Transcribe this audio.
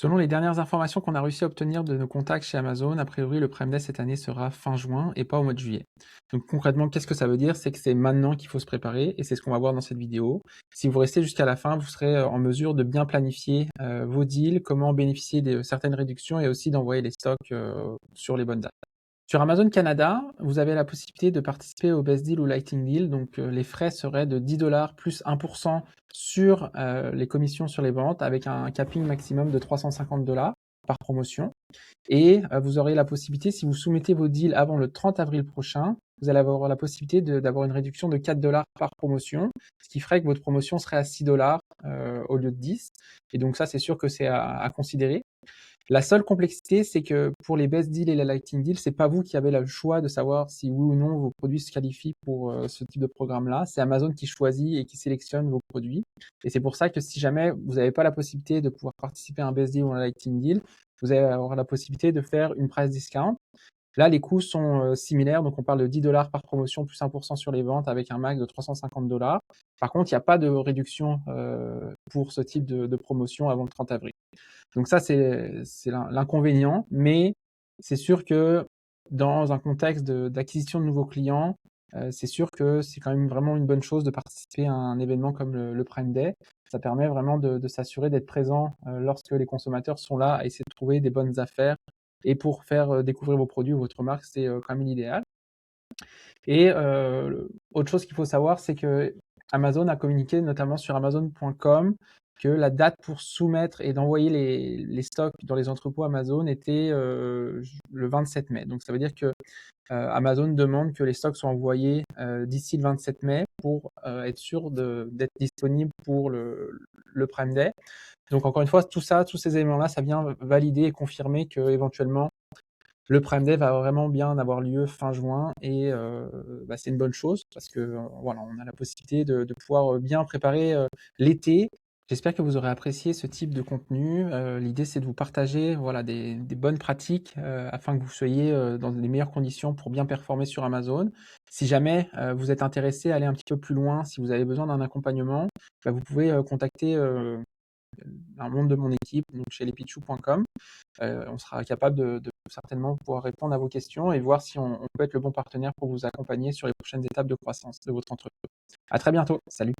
Selon les dernières informations qu'on a réussi à obtenir de nos contacts chez Amazon, a priori, le Prime Day cette année sera fin juin et pas au mois de juillet. Donc concrètement, qu'est-ce que ça veut dire? C'est que c'est maintenant qu'il faut se préparer et c'est ce qu'on va voir dans cette vidéo. Si vous restez jusqu'à la fin, vous serez en mesure de bien planifier vos deals, comment bénéficier de certaines réductions et aussi d'envoyer les stocks sur les bonnes dates. Sur Amazon Canada, vous avez la possibilité de participer au Best Deal ou Lightning Deal. Donc, les frais seraient de 10 $ plus 1% sur les commissions sur les ventes avec un capping maximum de 350 $ par promotion. Et vous aurez la possibilité, si vous soumettez vos deals avant le 30 avril prochain, vous allez avoir la possibilité d'avoir une réduction de 4 $ par promotion, ce qui ferait que votre promotion serait à 6 $ au lieu de 10. Et donc ça, c'est sûr que c'est à considérer. La seule complexité, c'est que pour les best deals et la lighting deal, c'est pas vous qui avez le choix de savoir si oui ou non vos produits se qualifient pour ce type de programme-là. C'est Amazon qui choisit et qui sélectionne vos produits. Et c'est pour ça que si jamais vous n'avez pas la possibilité de pouvoir participer à un best deal ou un lighting deal, vous allez avoir la possibilité de faire une price discount. Là, les coûts sont similaires, donc on parle de 10 $ par promotion plus 1% sur les ventes avec un max de 350 $. Par contre, il n'y a pas de réduction pour ce type de promotion avant le 30 avril. Donc ça, c'est l'inconvénient, mais c'est sûr que dans un contexte d'acquisition de nouveaux clients, c'est sûr que c'est quand même vraiment une bonne chose de participer à un événement comme le Prime Day. Ça permet vraiment de s'assurer d'être présent lorsque les consommateurs sont là à essayer de trouver des bonnes affaires. Et pour faire découvrir vos produits ou votre marque, c'est quand même l'idéal. Et autre chose qu'il faut savoir, c'est que Amazon a communiqué notamment sur Amazon.com que la date pour soumettre et d'envoyer les stocks dans les entrepôts Amazon était le 27 mai. Donc ça veut dire que Amazon demande que les stocks soient envoyés d'ici le 27 mai pour être sûr d'être disponible pour le Prime Day. Donc encore une fois, tout ça, tous ces éléments-là, ça vient valider et confirmer que éventuellement le Prime Day va vraiment bien avoir lieu fin juin et c'est une bonne chose parce que voilà, on a la possibilité de pouvoir bien préparer l'été. J'espère que vous aurez apprécié ce type de contenu. L'idée, c'est de vous partager voilà, des bonnes pratiques afin que vous soyez dans les meilleures conditions pour bien performer sur Amazon. Si jamais vous êtes intéressé à aller un petit peu plus loin, si vous avez besoin d'un accompagnement, vous pouvez contacter un membre de mon équipe, donc chez lespichou.com. On sera capable de certainement pouvoir répondre à vos questions et voir si on peut être le bon partenaire pour vous accompagner sur les prochaines étapes de croissance de votre entreprise. À très bientôt. Salut.